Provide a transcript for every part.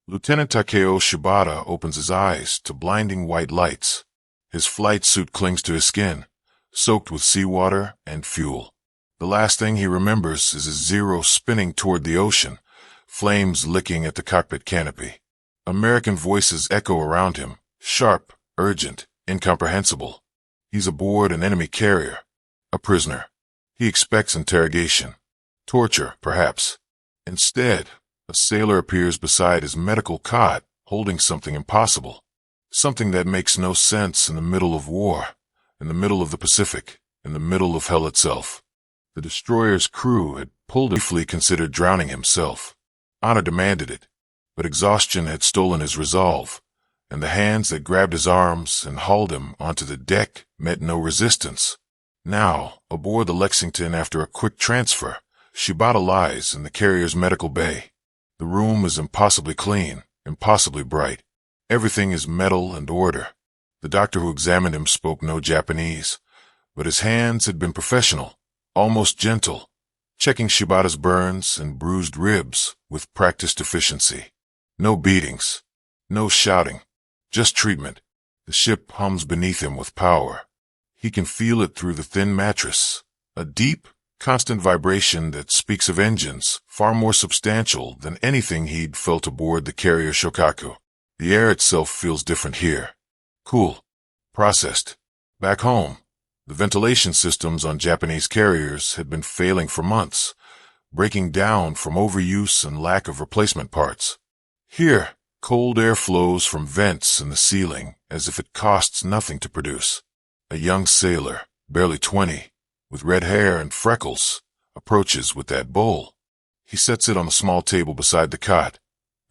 Lieutenant Takeo Shibata opens his eyes to blinding white lights. His flight suit clings to his skin, soaked with seawater and fuel. The last thing he remembers is his Zero spinning toward the ocean, flames licking at the cockpit canopy. American voices echo around him, sharp, urgent, incomprehensible. He's aboard an enemy carrier, a prisoner. He expects interrogation, torture, perhaps. Instead, a sailor appears beside his medical cot, holding something impossible. Something that makes no sense in the middle of war, in the middle of the Pacific, in the middle of hell itself. The destroyer's crew had briefly considered drowning himself. Honor demanded it, but exhaustion had stolen his resolve, and the hands that grabbed his arms and hauled him onto the deck met no resistance. Now, aboard the Lexington after a quick transfer, Shibata lies in the carrier's medical bay. The room is impossibly clean, impossibly bright. Everything is metal and order. The doctor who examined him spoke no Japanese, but his hands had been professional, almost gentle, checking Shibata's burns and bruised ribs with practiced efficiency. No beatings, no shouting, just treatment. The ship hums beneath him with power. He can feel it through the thin mattress, a deep, constant vibration that speaks of engines far more substantial than anything he'd felt aboard the carrier Shokaku. The air itself feels different here. Cool. Processed. Back home, the ventilation systems on Japanese carriers had been failing for months, breaking down from overuse and lack of replacement parts. Here, cold air flows from vents in the ceiling as if it costs nothing to produce. A young sailor, barely 20, with red hair and freckles, approaches with that bowl. He sets it on the small table beside the cot,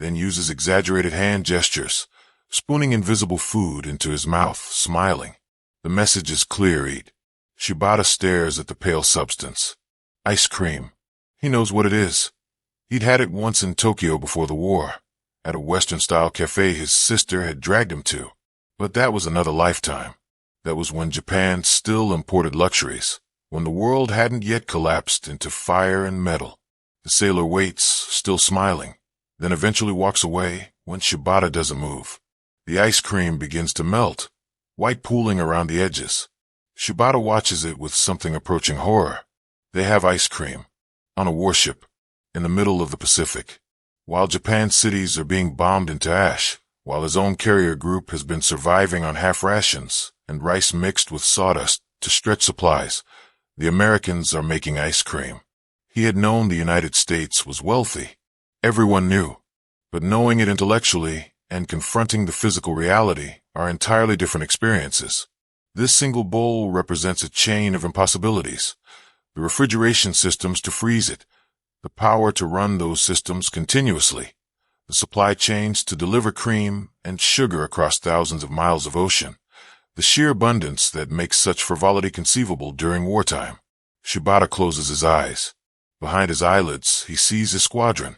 then uses exaggerated hand gestures, spooning invisible food into his mouth, smiling. The message is clear, eat. Shibata stares at the pale substance. Ice cream. He knows what it is. He'd had it once in Tokyo before the war, at a Western-style cafe his sister had dragged him to. But that was another lifetime. That was when Japan still imported luxuries, when the world hadn't yet collapsed into fire and metal. The sailor waits, still smiling, then eventually walks away when Shibata doesn't move. The ice cream begins to melt, white pooling around the edges. Shibata watches it with something approaching horror. They have ice cream, on a warship, in the middle of the Pacific, while Japan's cities are being bombed into ash, while his own carrier group has been surviving on half rations and rice mixed with sawdust to stretch supplies. The Americans are making ice cream. He had known the United States was wealthy. Everyone knew. But knowing it intellectually and confronting the physical reality are entirely different experiences. This single bowl represents a chain of impossibilities. The refrigeration systems to freeze it, the power to run those systems continuously, the supply chains to deliver cream and sugar across thousands of miles of ocean, the sheer abundance that makes such frivolity conceivable during wartime. Shibata closes his eyes. Behind his eyelids, he sees his squadron.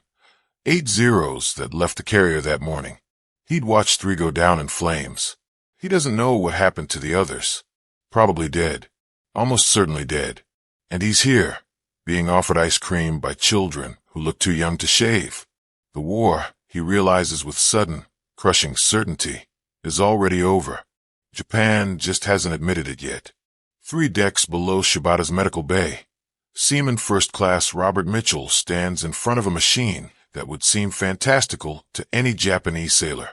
8 Zeros that left the carrier that morning. He'd watched 3 go down in flames. He doesn't know what happened to the others. Probably dead. Almost certainly dead. And he's here, being offered ice cream by children who look too young to shave. The war, he realizes with sudden, crushing certainty, is already over. Japan just hasn't admitted it yet. 3 decks below Shibata's medical bay, Seaman First Class Robert Mitchell stands in front of a machine that would seem fantastical to any Japanese sailor.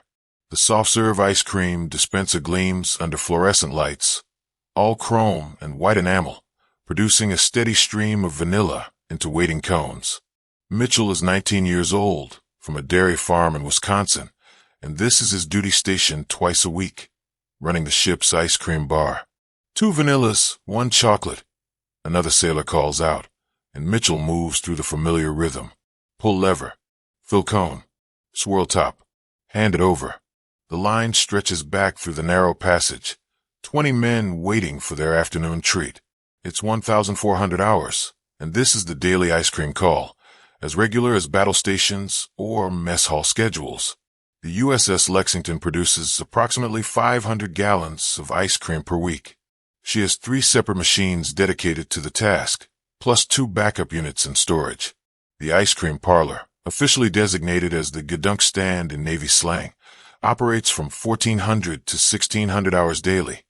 The soft-serve ice cream dispenser gleams under fluorescent lights, all chrome and white enamel, producing a steady stream of vanilla into waiting cones. Mitchell is 19 years old, from a dairy farm in Wisconsin, and this is his duty station twice a week, running the ship's ice cream bar. 2 vanillas, 1 chocolate. Another sailor calls out, and Mitchell moves through the familiar rhythm. Pull lever. Fill cone. Swirl top. Hand it over. The line stretches back through the narrow passage. 20 men waiting for their afternoon treat. It's 1,400 hours, and this is the daily ice cream call, as regular as battle stations or mess hall schedules. The USS Lexington produces approximately 500 gallons of ice cream per week. She has 3 separate machines dedicated to the task, plus 2 backup units in storage. The ice cream parlor, officially designated as the Gedunk Stand in Navy slang, operates from 1,400 to 1,600 hours daily,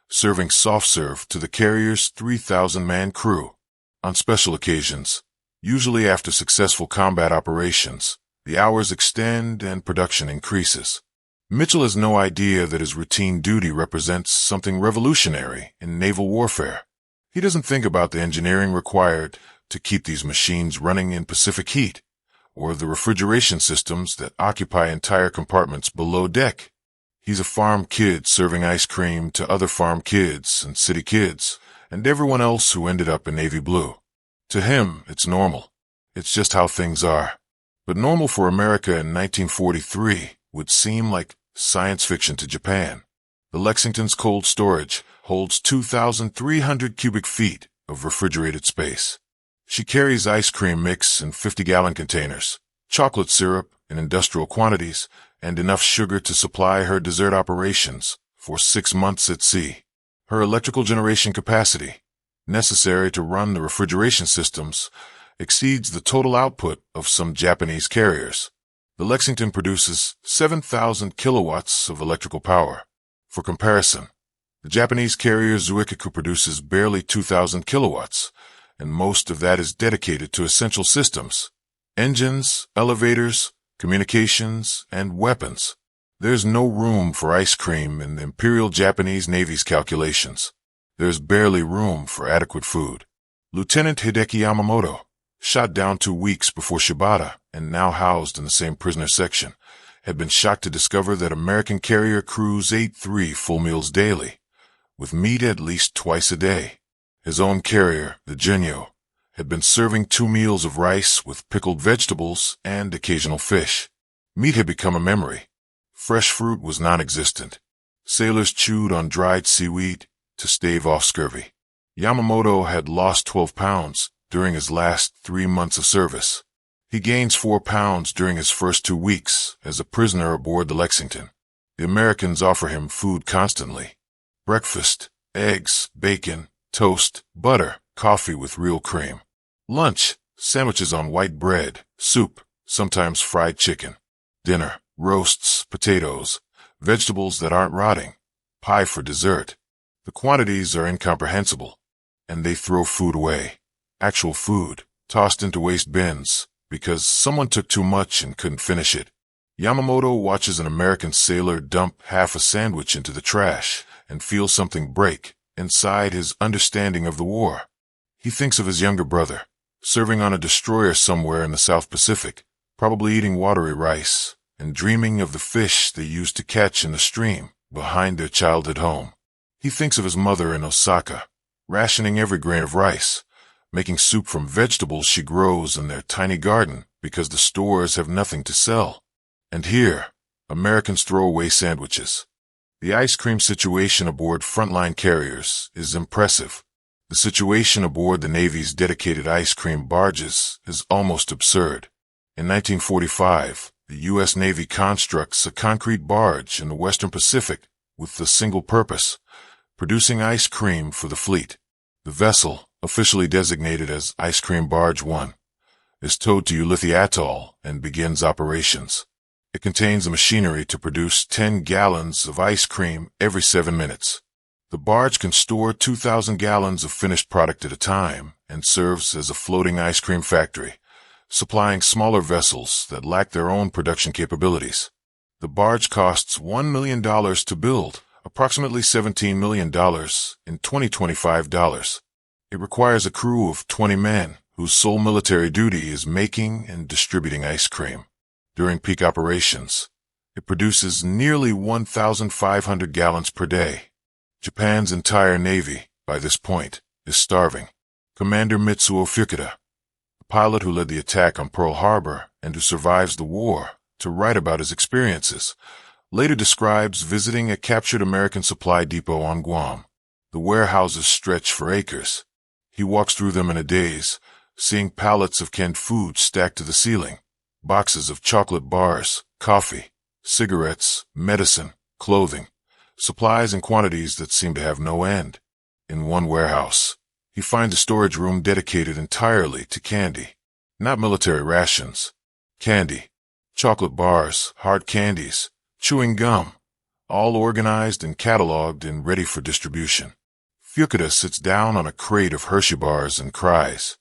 serving soft serve to the carrier's 3,000-man crew. On special occasions, usually after successful combat operations, the hours extend and production increases. Mitchell has no idea that his routine duty represents something revolutionary in naval warfare. He doesn't think about the engineering required to keep these machines running in Pacific heat, or the refrigeration systems that occupy entire compartments below deck. He's a farm kid serving ice cream to other farm kids and city kids, and everyone else who ended up in navy blue. To him, it's normal. It's just how things are. But normal for America in 1943 would seem like science fiction to Japan. The Lexington's cold storage holds 2,300 cubic feet of refrigerated space. She carries ice cream mix in 50-gallon containers, chocolate syrup in industrial quantities, and enough sugar to supply her dessert operations for 6 months at sea. Her electrical generation capacity, necessary to run the refrigeration systems, exceeds the total output of some Japanese carriers. The Lexington produces 7,000 kilowatts of electrical power. For comparison, the Japanese carrier Zuikaku produces barely 2,000 kilowatts, and most of that is dedicated to essential systems: engines, elevators, communications, and weapons. There's no room for ice cream in the Imperial Japanese Navy's calculations. There's barely room for adequate food. Lieutenant Hideki Yamamoto, shot down 2 weeks before Shibata and now housed in the same prisoner section, had been shocked to discover that American carrier crews ate 3 full meals daily, with meat at least twice a day. His own carrier, the Genyo, had been serving 2 meals of rice with pickled vegetables and occasional fish. Meat had become a memory. Fresh fruit was non-existent. Sailors chewed on dried seaweed to stave off scurvy. Yamamoto had lost 12 pounds during his last 3 months of service. He gains 4 pounds during his first 2 weeks as a prisoner aboard the Lexington. The Americans offer him food constantly. Breakfast, eggs, bacon, toast, butter, coffee with real cream. Lunch, sandwiches on white bread, soup, sometimes fried chicken. Dinner, roasts, potatoes, vegetables that aren't rotting, pie for dessert. The quantities are incomprehensible, and they throw food away. Actual food, tossed into waste bins, because someone took too much and couldn't finish it. Yamamoto watches an American sailor dump half a sandwich into the trash and feels something break inside his understanding of the war. He thinks of his younger brother, serving on a destroyer somewhere in the South Pacific, probably eating watery rice, and dreaming of the fish they used to catch in the stream behind their childhood home. He thinks of his mother in Osaka, rationing every grain of rice, making soup from vegetables she grows in their tiny garden because the stores have nothing to sell. And here, Americans throw away sandwiches. The ice cream situation aboard frontline carriers is impressive. The situation aboard the Navy's dedicated ice cream barges is almost absurd. In 1945, the U.S. Navy constructs a concrete barge in the Western Pacific with the single purpose: producing ice cream for the fleet. The vessel, officially designated as Ice Cream Barge 1, is towed to Ulithi Atoll and begins operations. It contains the machinery to produce 10 gallons of ice cream every 7 minutes. The barge can store 2,000 gallons of finished product at a time and serves as a floating ice cream factory, supplying smaller vessels that lack their own production capabilities. The barge costs $1 million to build, approximately $17 million in 2025 dollars. It requires a crew of 20 men whose sole military duty is making and distributing ice cream. During peak operations, it produces nearly 1,500 gallons per day. Japan's entire navy, by this point, is starving. Commander Mitsuo Fukuda, the pilot who led the attack on Pearl Harbor and who survives the war to write about his experiences, later describes visiting a captured American supply depot on Guam. The warehouses stretch for acres. He walks through them in a daze, seeing pallets of canned food stacked to the ceiling, boxes of chocolate bars, coffee, cigarettes, medicine, clothing, supplies in quantities that seem to have no end. In one warehouse, he finds a storage room dedicated entirely to candy, not military rations. candy, chocolate bars, hard candies, chewing gum, all organized and cataloged and ready for distribution. Fukuda sits down on a crate of Hershey bars and cries.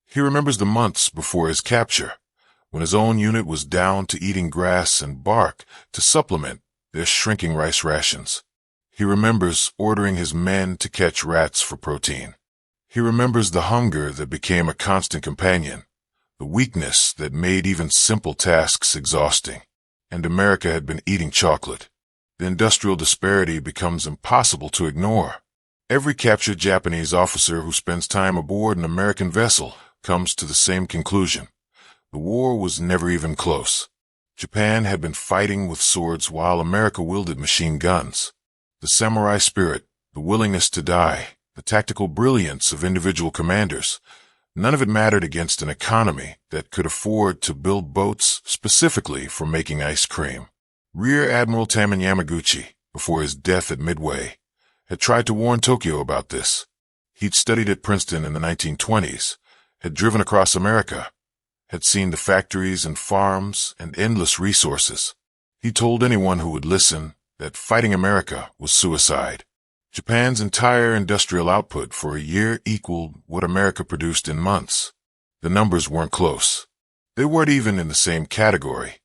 He remembers the months before his capture, when his own unit was down to eating grass and bark to supplement their shrinking rice rations. He remembers ordering his men to catch rats for protein. He remembers the hunger that became a constant companion, the weakness that made even simple tasks exhausting. And America had been eating chocolate. The industrial disparity becomes impossible to ignore. Every captured Japanese officer who spends time aboard an American vessel comes to the same conclusion. The war was never even close. Japan had been fighting with swords while America wielded machine guns. The samurai spirit, the willingness to die, the tactical brilliance of individual commanders, none of it mattered against an economy that could afford to build boats specifically for making ice cream. Rear Admiral Taman Yamaguchi, before his death at Midway, had tried to warn Tokyo about this. He'd studied at Princeton in the 1920s, had driven across America, had seen the factories and farms and endless resources. He told anyone who would listen that fighting America was suicide. Japan's entire industrial output for a year equaled what America produced in months. The numbers weren't close. They weren't even in the same category.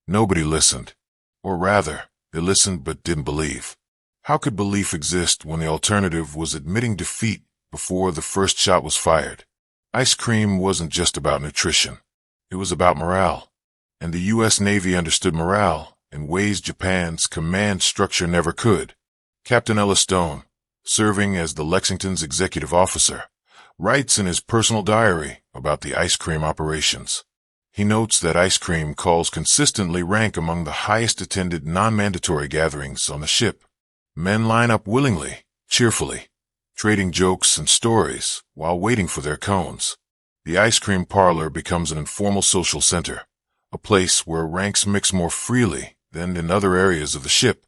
Nobody listened. Or rather, they listened but didn't believe. How could belief exist when the alternative was admitting defeat before the first shot was fired? Ice cream wasn't just about nutrition. It was about morale. And the U.S. Navy understood morale in ways Japan's command structure never could. Captain Ellis Stone, serving as the Lexington's executive officer, writes in his personal diary about the ice cream operations. He notes that ice cream calls consistently rank among the highest attended non-mandatory gatherings on the ship. Men line up willingly, cheerfully, trading jokes and stories while waiting for their cones. The ice cream parlor becomes an informal social center, a place where ranks mix more freely than in other areas of the ship,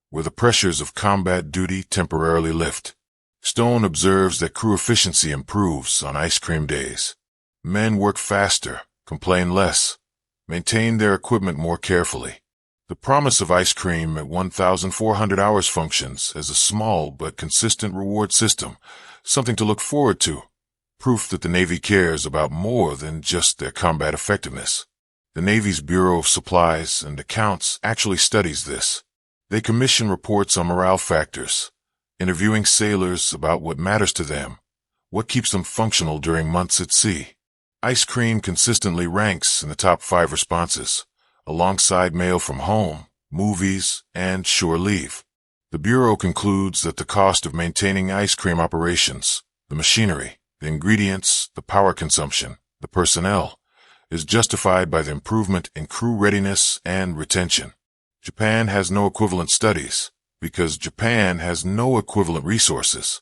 where the pressures of combat duty temporarily lift. Stone observes that crew efficiency improves on ice cream days. Men work faster, complain less, maintain their equipment more carefully. The promise of ice cream at 1,400 hours functions as a small but consistent reward system, something to look forward to, proof that the Navy cares about more than just their combat effectiveness. The Navy's Bureau of Supplies and Accounts actually studies this. They commission reports on morale factors, interviewing sailors about what matters to them, what keeps them functional during months at sea. Ice cream consistently ranks in the top 5 responses, alongside mail from home, movies, and shore leave. The Bureau concludes that the cost of maintaining ice cream operations, the machinery, the ingredients, the power consumption, the personnel, is justified by the improvement in crew readiness and retention. Japan has no equivalent studies, because Japan has no equivalent resources.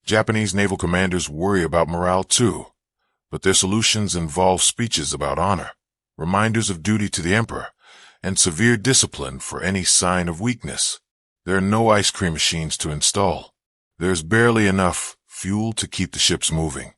Japanese naval commanders worry about morale too, but their solutions involve speeches about honor, reminders of duty to the emperor, and severe discipline for any sign of weakness. There are no ice cream machines to install. There's barely enough fuel to keep the ships moving.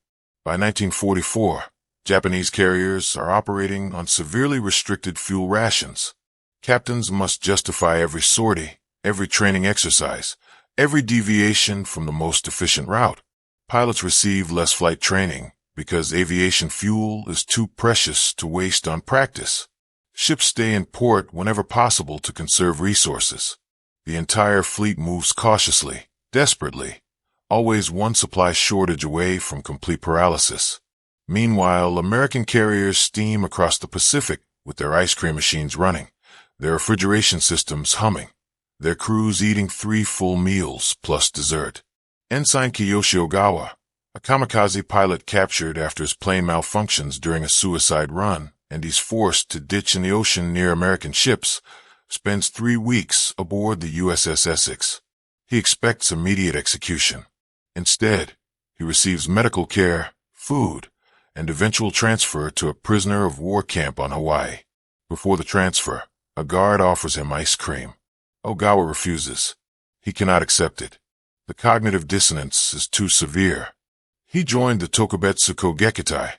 By 1944, Japanese carriers are operating on severely restricted fuel rations. Captains must justify every sortie, every training exercise, every deviation from the most efficient route. Pilots receive less flight training because aviation fuel is too precious to waste on practice. Ships stay in port whenever possible to conserve resources. The entire fleet moves cautiously, desperately, always one supply shortage away from complete paralysis. Meanwhile, American carriers steam across the Pacific with their ice cream machines running, their refrigeration systems humming, their crews eating 3 full meals plus dessert. Ensign Kiyoshi Ogawa, a kamikaze pilot captured after his plane malfunctions during a suicide run, and he's forced to ditch in the ocean near American ships, spends 3 weeks aboard the USS Essex. He expects immediate execution. Instead, he receives medical care, food, and eventual transfer to a prisoner of war camp on Hawaii. Before the transfer, a guard offers him ice cream. Ogawa refuses. He cannot accept it. The cognitive dissonance is too severe. He joined the Tokubetsu Kogekitai,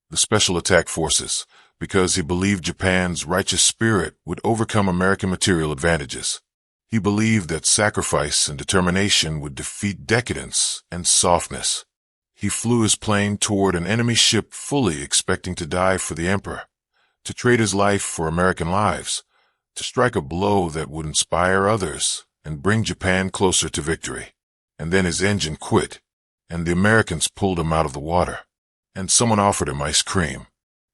the Special Attack Forces, because he believed Japan's righteous spirit would overcome American material advantages. He believed that sacrifice and determination would defeat decadence and softness. He flew his plane toward an enemy ship fully expecting to die for the emperor, to trade his life for American lives, to strike a blow that would inspire others and bring Japan closer to victory. And then his engine quit, and the Americans pulled him out of the water, and someone offered him ice cream.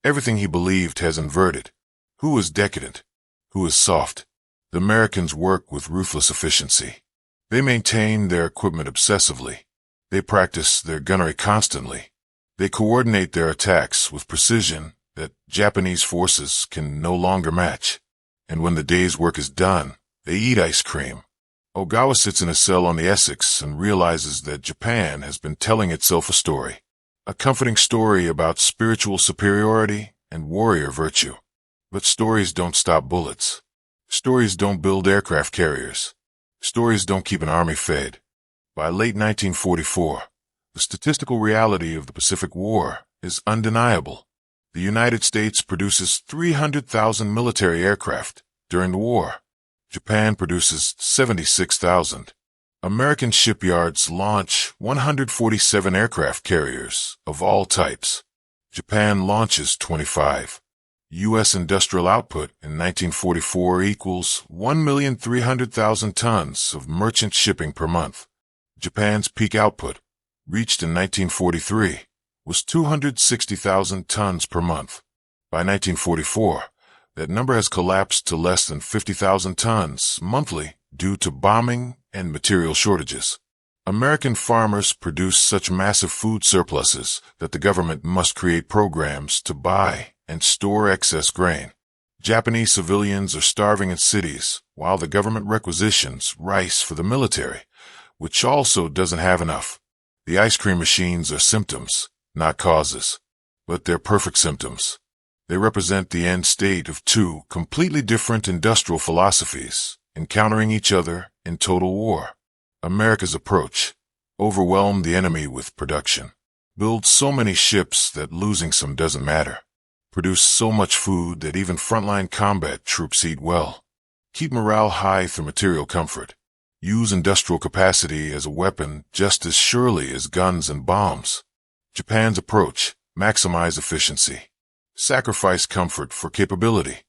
Everything he believed has inverted. Who is decadent? Who is soft? The Americans work with ruthless efficiency. They maintain their equipment obsessively. They practice their gunnery constantly. They coordinate their attacks with precision that Japanese forces can no longer match. And when the day's work is done, they eat ice cream. Ogawa sits in a cell on the Essex and realizes that Japan has been telling itself a story. A comforting story about spiritual superiority and warrior virtue. But stories don't stop bullets. Stories don't build aircraft carriers. Stories don't keep an army fed. By late 1944, the statistical reality of the Pacific War is undeniable. The United States produces 300,000 military aircraft during the war. Japan produces 76,000. American shipyards launch 147 aircraft carriers of all types. Japan launches 25. U.S. industrial output in 1944 equals 1,300,000 tons of merchant shipping per month. Japan's peak output, reached in 1943, was 260,000 tons per month. By 1944, that number has collapsed to less than 50,000 tons monthly due to bombing and material shortages. American farmers produce such massive food surpluses that the government must create programs to buy and store excess grain. Japanese civilians are starving in cities while the government requisitions rice for the military, which also doesn't have enough. The ice cream machines are symptoms, not causes, but they're perfect symptoms. They represent the end state of two completely different industrial philosophies encountering each other in total war. America's approach: overwhelm the enemy with production. Build so many ships that losing some doesn't matter. Produce so much food that even frontline combat troops eat well. Keep morale high through material comfort. Use industrial capacity as a weapon just as surely as guns and bombs. Japan's approach: maximize efficiency. Sacrifice comfort for capability.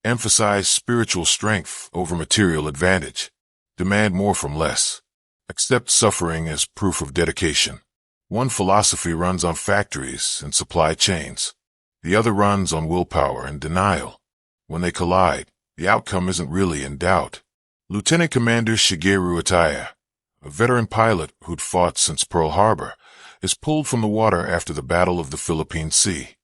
Emphasize spiritual strength over material advantage. Demand more from less. Accept suffering as proof of dedication. One philosophy runs on factories and supply chains. The other runs on willpower and denial. When they collide, the outcome isn't really in doubt. Lieutenant Commander Shigeru Itaya, a veteran pilot who'd fought since Pearl Harbor, is pulled from the water after the Battle of the Philippine Sea.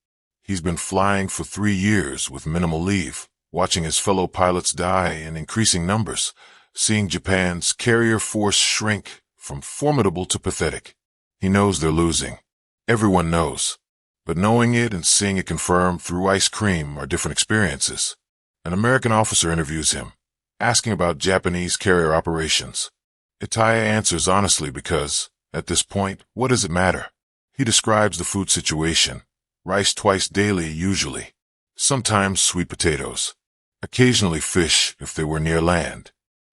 He's been flying for 3 years with minimal leave, watching his fellow pilots die in increasing numbers, seeing Japan's carrier force shrink from formidable to pathetic. He knows they're losing. Everyone knows. But knowing it and seeing it confirmed through ice cream are different experiences. An American officer interviews him, asking about Japanese carrier operations. Itaya answers honestly because, at this point, what does it matter? He describes the food situation. Rice twice daily usually. Sometimes sweet potatoes. Occasionally fish if they were near land.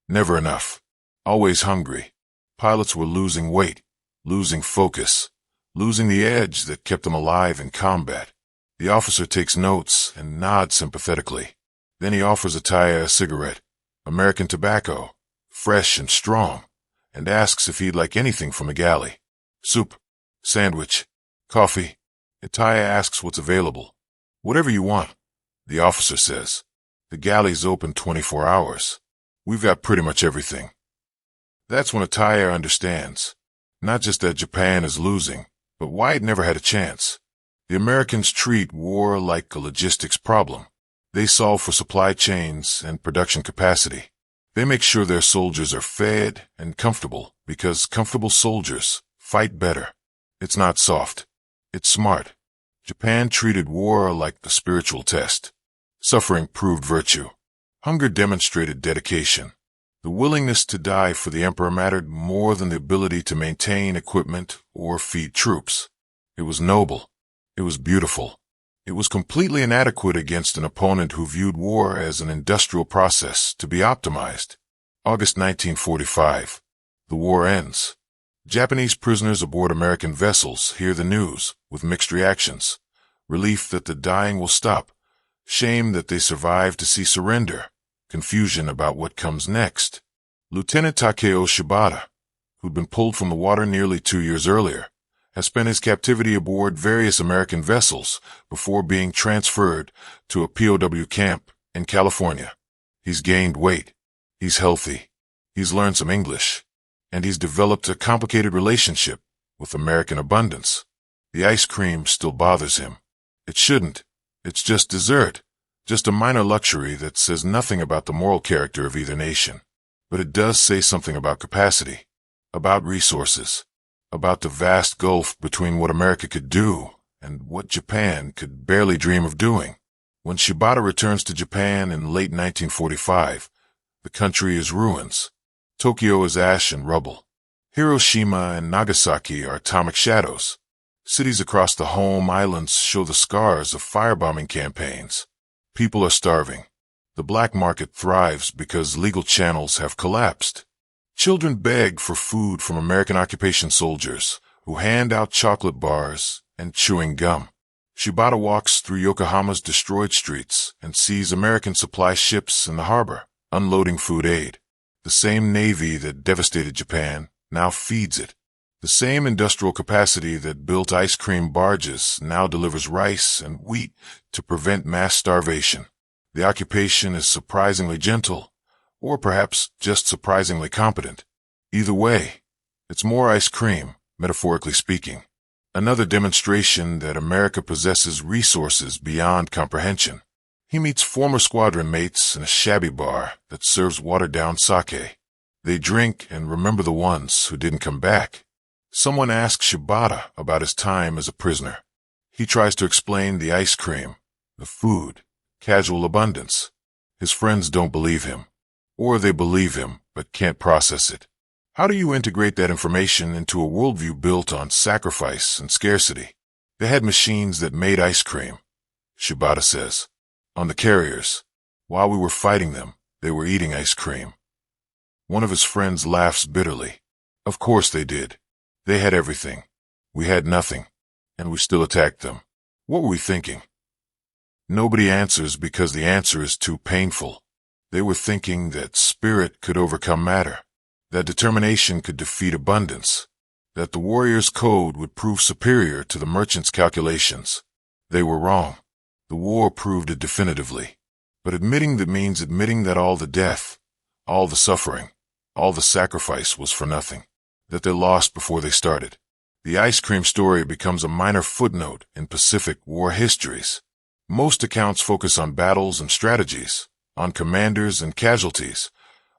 Never enough. Always hungry. Pilots were losing weight, losing focus, losing the edge that kept them alive in combat. The officer takes notes and nods sympathetically. Then he offers Itaya a cigarette, American tobacco, fresh and strong, and asks if he'd like anything from the galley. Soup, sandwich, coffee. Itaya asks what's available. Whatever you want, the officer says. The galley's open 24 hours. We've got pretty much everything. That's when Itaya understands, not just that Japan is losing, but why it never had a chance. The Americans treat war like a logistics problem. They solve for supply chains and production capacity. They make sure their soldiers are fed and comfortable because comfortable soldiers fight better. It's not soft. It's smart. Japan treated war like the spiritual test. Suffering proved virtue. Hunger demonstrated dedication. The willingness to die for the emperor mattered more than the ability to maintain equipment or feed troops. It was noble. It was beautiful. It was completely inadequate against an opponent who viewed war as an industrial process to be optimized. August 1945. The war ends. Japanese prisoners aboard American vessels hear the news with mixed reactions. Relief that the dying will stop. Shame that they survived to see surrender. Confusion about what comes next. Lieutenant Takeo Shibata, who'd been pulled from the water nearly 2 years earlier, has spent his captivity aboard various American vessels before being transferred to a POW camp in California. He's gained weight. He's healthy. He's learned some English. And he's developed a complicated relationship with American abundance. The ice cream still bothers him. It shouldn't. It's just dessert. Just a minor luxury that says nothing about the moral character of either nation. But it does say something about capacity, about resources, about the vast gulf between what America could do and what Japan could barely dream of doing. When Shibata returns to Japan in late 1945, the country is ruins. Tokyo is ash and rubble. Hiroshima and Nagasaki are atomic shadows. Cities across the home islands show the scars of firebombing campaigns. People are starving. The black market thrives because legal channels have collapsed. Children beg for food from American occupation soldiers who hand out chocolate bars and chewing gum. Shibata walks through Yokohama's destroyed streets and sees American supply ships in the harbor, unloading food aid. The same navy that devastated Japan now feeds it. The same industrial capacity that built ice cream barges now delivers rice and wheat to prevent mass starvation. The occupation is surprisingly gentle, or perhaps just surprisingly competent. Either way, it's more ice cream, metaphorically speaking. Another demonstration that America possesses resources beyond comprehension. He meets former squadron mates in a shabby bar that serves watered-down sake. They drink and remember the ones who didn't come back. Someone asks Shibata about his time as a prisoner. He tries to explain the ice cream, the food, casual abundance. His friends don't believe him. Or they believe him, but can't process it. How do you integrate that information into a worldview built on sacrifice and scarcity? They had machines that made ice cream, Shibata says. On the carriers. While we were fighting them, they were eating ice cream. One of his friends laughs bitterly. Of course they did. They had everything. We had nothing. And we still attacked them. What were we thinking? Nobody answers because the answer is too painful. They were thinking that spirit could overcome matter, that determination could defeat abundance, that the warrior's code would prove superior to the merchant's calculations. They were wrong. The war proved it definitively. But admitting that means admitting that all the death, all the suffering, all the sacrifice was for nothing, that they lost before they started. The ice cream story becomes a minor footnote in Pacific War histories. Most accounts focus on battles and strategies, on commanders and casualties,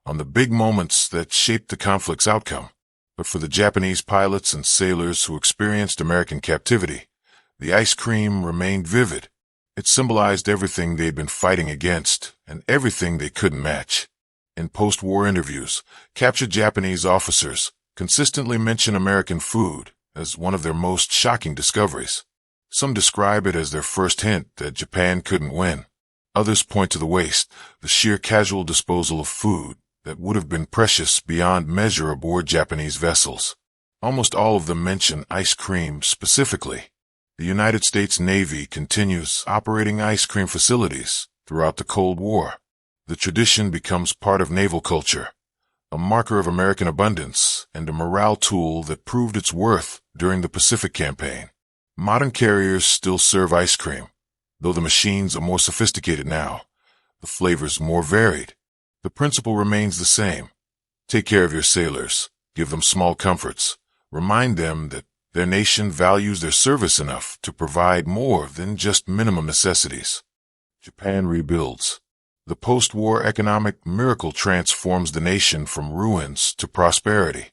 on the big moments that shaped the conflict's outcome. But for the Japanese pilots and sailors who experienced American captivity, the ice cream remained vivid. It symbolized everything they'd been fighting against and everything they couldn't match. In post-war interviews, captured Japanese officers consistently mention American food as one of their most shocking discoveries. Some describe it as their first hint that Japan couldn't win. Others point to the waste, the sheer casual disposal of food that would have been precious beyond measure aboard Japanese vessels. Almost all of them mention ice cream specifically. The United States Navy continues operating ice cream facilities throughout the Cold War. The tradition becomes part of naval culture, a marker of American abundance and a morale tool that proved its worth during the Pacific Campaign. Modern carriers still serve ice cream, though the machines are more sophisticated now, the flavors more varied. The principle remains the same. Take care of your sailors, give them small comforts, remind them that their nation values their service enough to provide more than just minimum necessities. Japan rebuilds. The post-war economic miracle transforms the nation from ruins to prosperity.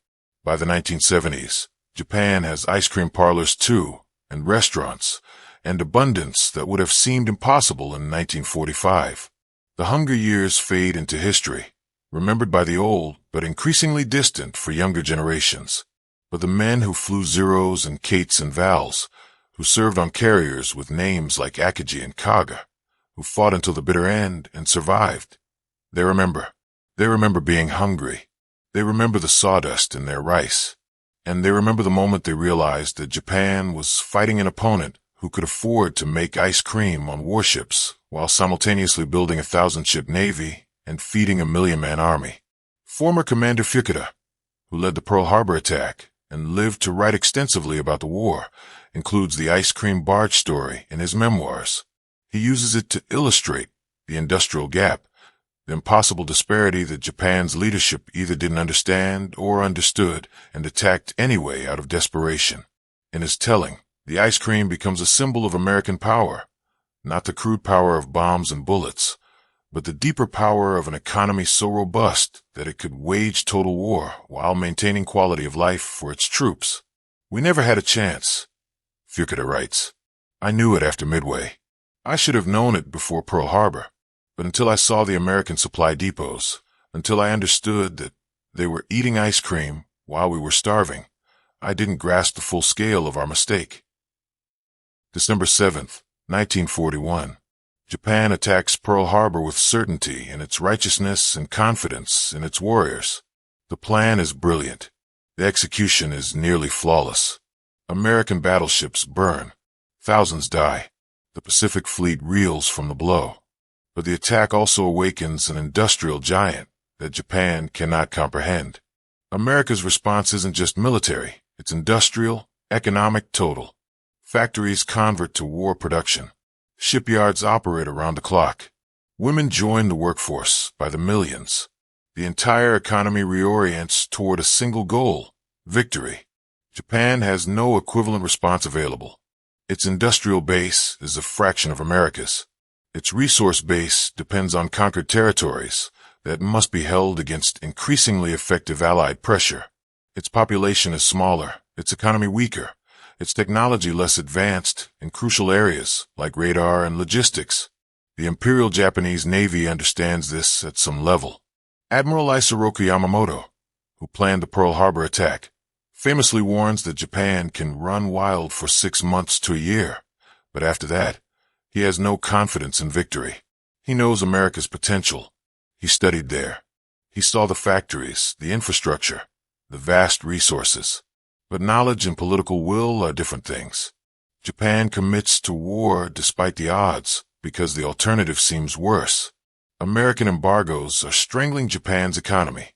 By the 1970s, Japan has ice cream parlors too, and restaurants, and abundance that would have seemed impossible in 1945. The Hunger Years fade into history, remembered by the old but increasingly distant for younger generations. But the men who flew Zeros and Kates and Vals, who served on carriers with names like Akagi and Kaga, who fought until the bitter end and survived. They remember. They remember being hungry. They remember the sawdust in their rice. And they remember the moment they realized that Japan was fighting an opponent who could afford to make ice cream on warships while simultaneously building a 1,000-ship navy and feeding a 1,000,000-man army. Former Commander Fukuda, who led the Pearl Harbor attack and lived to write extensively about the war, includes the ice cream barge story in his memoirs. He uses it to illustrate the industrial gap, the impossible disparity that Japan's leadership either didn't understand or understood and attacked anyway out of desperation. In his telling, the ice cream becomes a symbol of American power, not the crude power of bombs and bullets, but the deeper power of an economy so robust that it could wage total war while maintaining quality of life for its troops. We never had a chance, Fukuda writes. I knew it after Midway. I should have known it before Pearl Harbor. But until I saw the American supply depots, until I understood that they were eating ice cream while we were starving, I didn't grasp the full scale of our mistake. December 7th, 1941. Japan attacks Pearl Harbor with certainty in its righteousness and confidence in its warriors. The plan is brilliant. The execution is nearly flawless. American battleships burn. Thousands die. The Pacific Fleet reels from the blow. But the attack also awakens an industrial giant that Japan cannot comprehend. America's response isn't just military, it's industrial, economic, total. Factories convert to war production. Shipyards operate around the clock. Women join the workforce by the millions. The entire economy reorients toward a single goal, victory. Japan has no equivalent response available. Its industrial base is a fraction of America's. Its resource base depends on conquered territories that must be held against increasingly effective Allied pressure. Its population is smaller, its economy weaker, its technology less advanced in crucial areas like radar and logistics. The Imperial Japanese Navy understands this at some level. Admiral Isoroku Yamamoto, who planned the Pearl Harbor attack, famously warns that Japan can run wild for 6 months to a year, but after that, he has no confidence in victory. He knows America's potential. He studied there. He saw the factories, the infrastructure, the vast resources. But knowledge and political will are different things. Japan commits to war despite the odds because the alternative seems worse. American embargoes are strangling Japan's economy.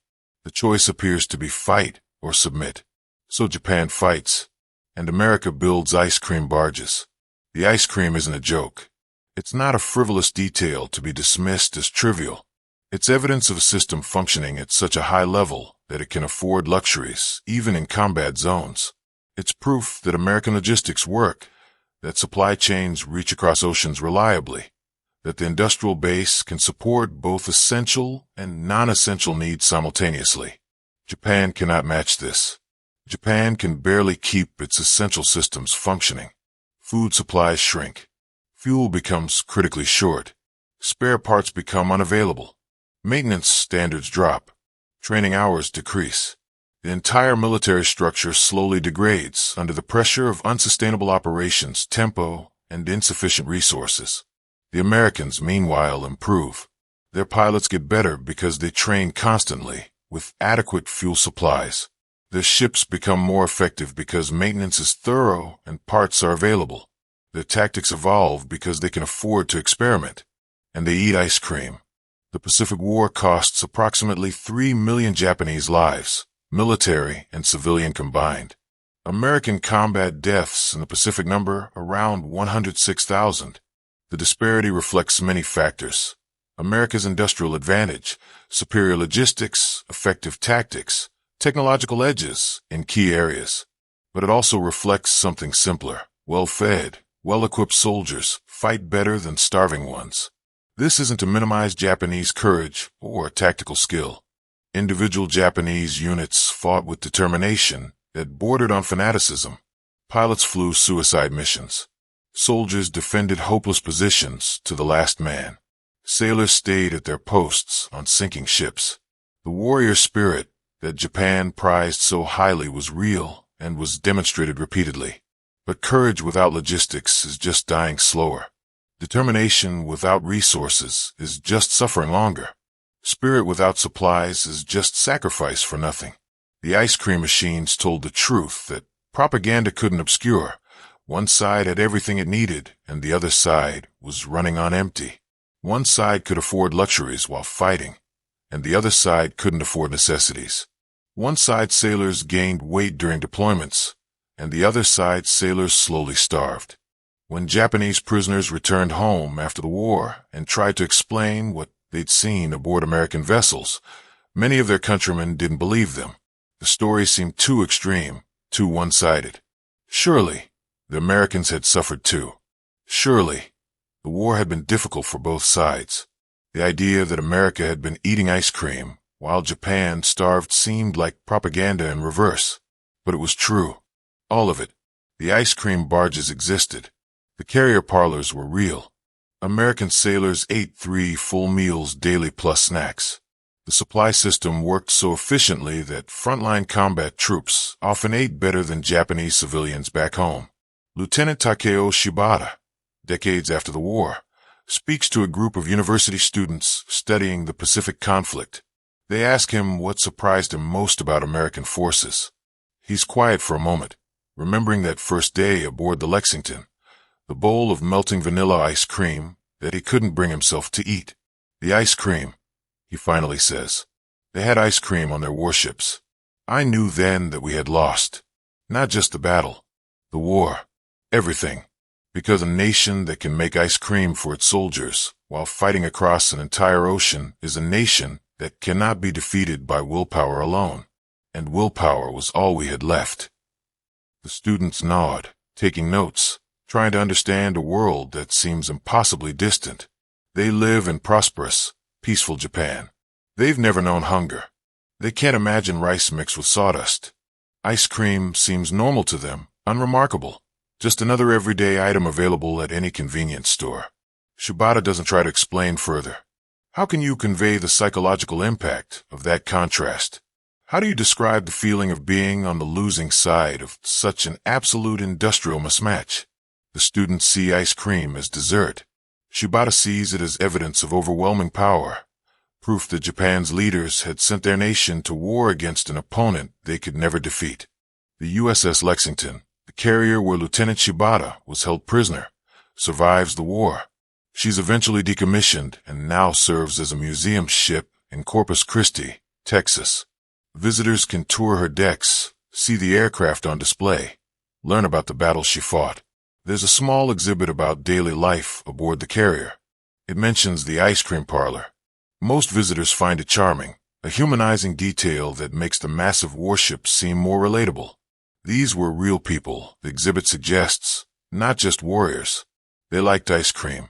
The choice appears to be fight or submit. So Japan fights, and America builds ice cream barges. The ice cream isn't a joke. It's not a frivolous detail to be dismissed as trivial. It's evidence of a system functioning at such a high level that it can afford luxuries, even in combat zones. It's proof that American logistics work, that supply chains reach across oceans reliably, that the industrial base can support both essential and non-essential needs simultaneously. Japan cannot match this. Japan can barely keep its essential systems functioning. Food supplies shrink. Fuel becomes critically short. Spare parts become unavailable. Maintenance standards drop. Training hours decrease. The entire military structure slowly degrades under the pressure of unsustainable operations, tempo, and insufficient resources. The Americans, meanwhile, improve. Their pilots get better because they train constantly with adequate fuel supplies. Their ships become more effective because maintenance is thorough and parts are available. Their tactics evolve because they can afford to experiment. And they eat ice cream. The Pacific War costs approximately 3 million Japanese lives, military and civilian combined. American combat deaths in the Pacific number around 106,000. The disparity reflects many factors. America's industrial advantage, superior logistics, effective tactics, technological edges in key areas. But it also reflects something simpler. Well-fed, well-equipped soldiers fight better than starving ones. This isn't to minimize Japanese courage or tactical skill. Individual Japanese units fought with determination that bordered on fanaticism. Pilots flew suicide missions. Soldiers defended hopeless positions to the last man. Sailors stayed at their posts on sinking ships. The warrior spirit that Japan prized so highly was real and was demonstrated repeatedly. But courage without logistics is just dying slower. Determination without resources is just suffering longer. Spirit without supplies is just sacrifice for nothing. The ice cream machines told the truth that propaganda couldn't obscure. One side had everything it needed, and the other side was running on empty. One side could afford luxuries while fighting, and the other side couldn't afford necessities. One side sailors gained weight during deployments, and the other side sailors slowly starved. When Japanese prisoners returned home after the war and tried to explain what they'd seen aboard American vessels, many of their countrymen didn't believe them. The story seemed too extreme, too one-sided. Surely, the Americans had suffered too. Surely, the war had been difficult for both sides. The idea that America had been eating ice cream while Japan starved seemed like propaganda in reverse. But it was true. All of it. The ice cream barges existed. The carrier parlors were real. American sailors ate 3 full meals daily plus snacks. The supply system worked so efficiently that frontline combat troops often ate better than Japanese civilians back home. Lieutenant Takeo Shibata, decades after the war, speaks to a group of university students studying the Pacific conflict. They ask him what surprised him most about American forces. He's quiet for a moment, remembering that first day aboard the Lexington, the bowl of melting vanilla ice cream that he couldn't bring himself to eat. The ice cream, he finally says. They had ice cream on their warships. I knew then that we had lost. Not just the battle, the war, everything. Because a nation that can make ice cream for its soldiers while fighting across an entire ocean is a nation that cannot be defeated by willpower alone. And willpower was all we had left. The students nod, taking notes, trying to understand a world that seems impossibly distant. They live in prosperous, peaceful Japan. They've never known hunger. They can't imagine rice mixed with sawdust. Ice cream seems normal to them, unremarkable, just another everyday item available at any convenience store. Shibata doesn't try to explain further. How can you convey the psychological impact of that contrast? How do you describe the feeling of being on the losing side of such an absolute industrial mismatch? The students see ice cream as dessert. Shibata sees it as evidence of overwhelming power, proof that Japan's leaders had sent their nation to war against an opponent they could never defeat. The USS Lexington, the carrier where Lieutenant Shibata was held prisoner, survives the war. She's eventually decommissioned and now serves as a museum ship in Corpus Christi, Texas. Visitors can tour her decks, see the aircraft on display, learn about the battles she fought. There's a small exhibit about daily life aboard the carrier. It mentions the ice cream parlor. Most visitors find it charming, a humanizing detail that makes the massive warship seem more relatable. These were real people, the exhibit suggests, not just warriors. They liked ice cream.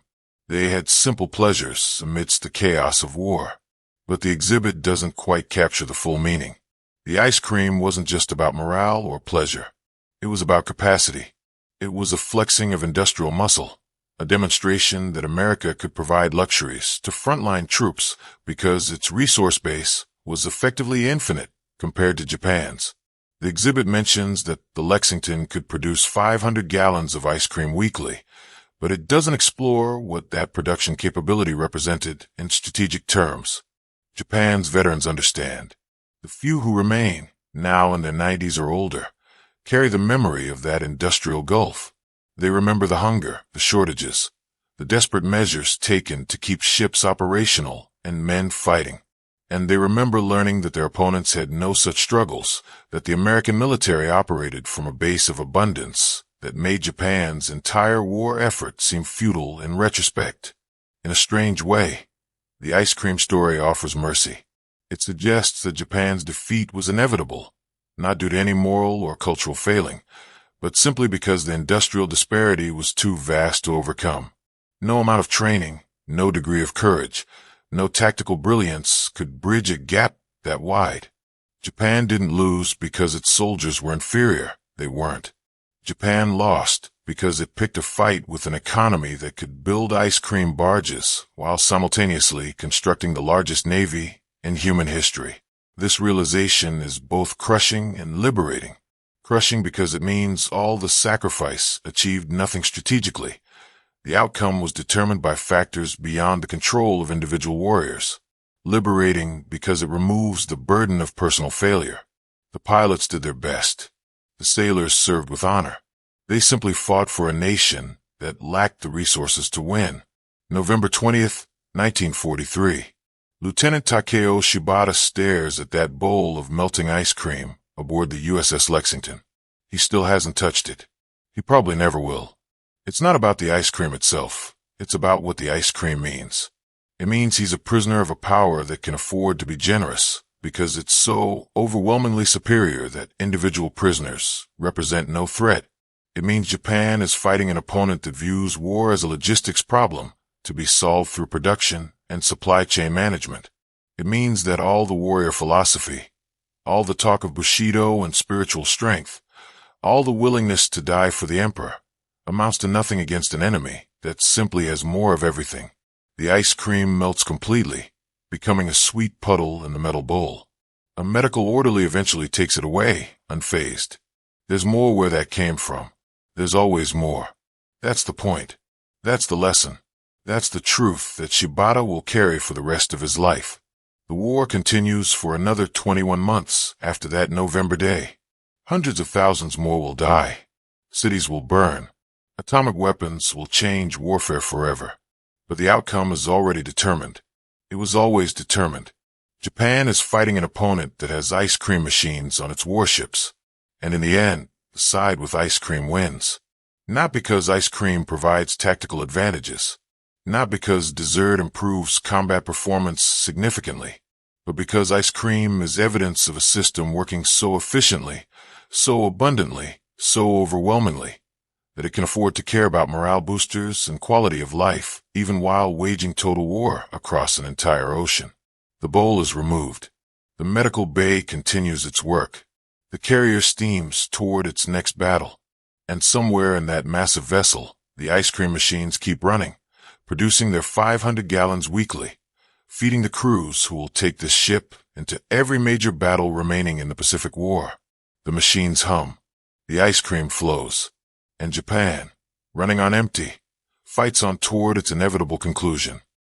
They had simple pleasures amidst the chaos of war. But the exhibit doesn't quite capture the full meaning. The ice cream wasn't just about morale or pleasure. It was about capacity. It was a flexing of industrial muscle, a demonstration that America could provide luxuries to frontline troops because its resource base was effectively infinite compared to Japan's. The exhibit mentions that the Lexington could produce 500 gallons of ice cream weekly, but it doesn't explore what that production capability represented in strategic terms. Japan's veterans understand. The few who remain, now in their 90s or older, carry the memory of that industrial gulf. They remember the hunger, the shortages, the desperate measures taken to keep ships operational and men fighting. And they remember learning that their opponents had no such struggles, that the American military operated from a base of abundance that made Japan's entire war effort seem futile in retrospect. In a strange way, the ice cream story offers mercy. It suggests that Japan's defeat was inevitable, not due to any moral or cultural failing, but simply because the industrial disparity was too vast to overcome. No amount of training, no degree of courage, no tactical brilliance could bridge a gap that wide. Japan didn't lose because its soldiers were inferior. They weren't. Japan lost because it picked a fight with an economy that could build ice cream barges while simultaneously constructing the largest navy in human history. This realization is both crushing and liberating. Crushing because it means all the sacrifice achieved nothing strategically. The outcome was determined by factors beyond the control of individual warriors. Liberating because it removes the burden of personal failure. The pilots did their best. The sailors served with honor. They simply fought for a nation that lacked the resources to win. November 20th, 1943. Lieutenant Takeo Shibata stares at that bowl of melting ice cream aboard the USS Lexington. He still hasn't touched it. He probably never will. It's not about the ice cream itself. It's about what the ice cream means. It means he's a prisoner of a power that can afford to be generous because it's so overwhelmingly superior that individual prisoners represent no threat. It means Japan is fighting an opponent that views war as a logistics problem to be solved through production and supply chain management. It means that all the warrior philosophy, all the talk of Bushido and spiritual strength, all the willingness to die for the emperor, amounts to nothing against an enemy that simply has more of everything. The ice cream melts completely, becoming a sweet puddle in the metal bowl. A medical orderly eventually takes it away, unfazed. There's more where that came from. There's always more. That's the point. That's the lesson. That's the truth that Shibata will carry for the rest of his life. The war continues for another 21 months after that November day. Hundreds of thousands more will die. Cities will burn. Atomic weapons will change warfare forever. But the outcome is already determined. It was always determined. Japan is fighting an opponent that has ice cream machines on its warships. And in the end, the side with ice cream wins. Not because ice cream provides tactical advantages. Not because dessert improves combat performance significantly. But because ice cream is evidence of a system working so efficiently, so abundantly, so overwhelmingly, that it can afford to care about morale boosters and quality of life, even while waging total war across an entire ocean. The bowl is removed. The medical bay continues its work. The carrier steams toward its next battle. And somewhere in that massive vessel, the ice cream machines keep running, producing their 500 gallons weekly, feeding the crews who will take this ship into every major battle remaining in the Pacific War. The machines hum. The ice cream flows. And Japan, running on empty, fights on toward its inevitable conclusion.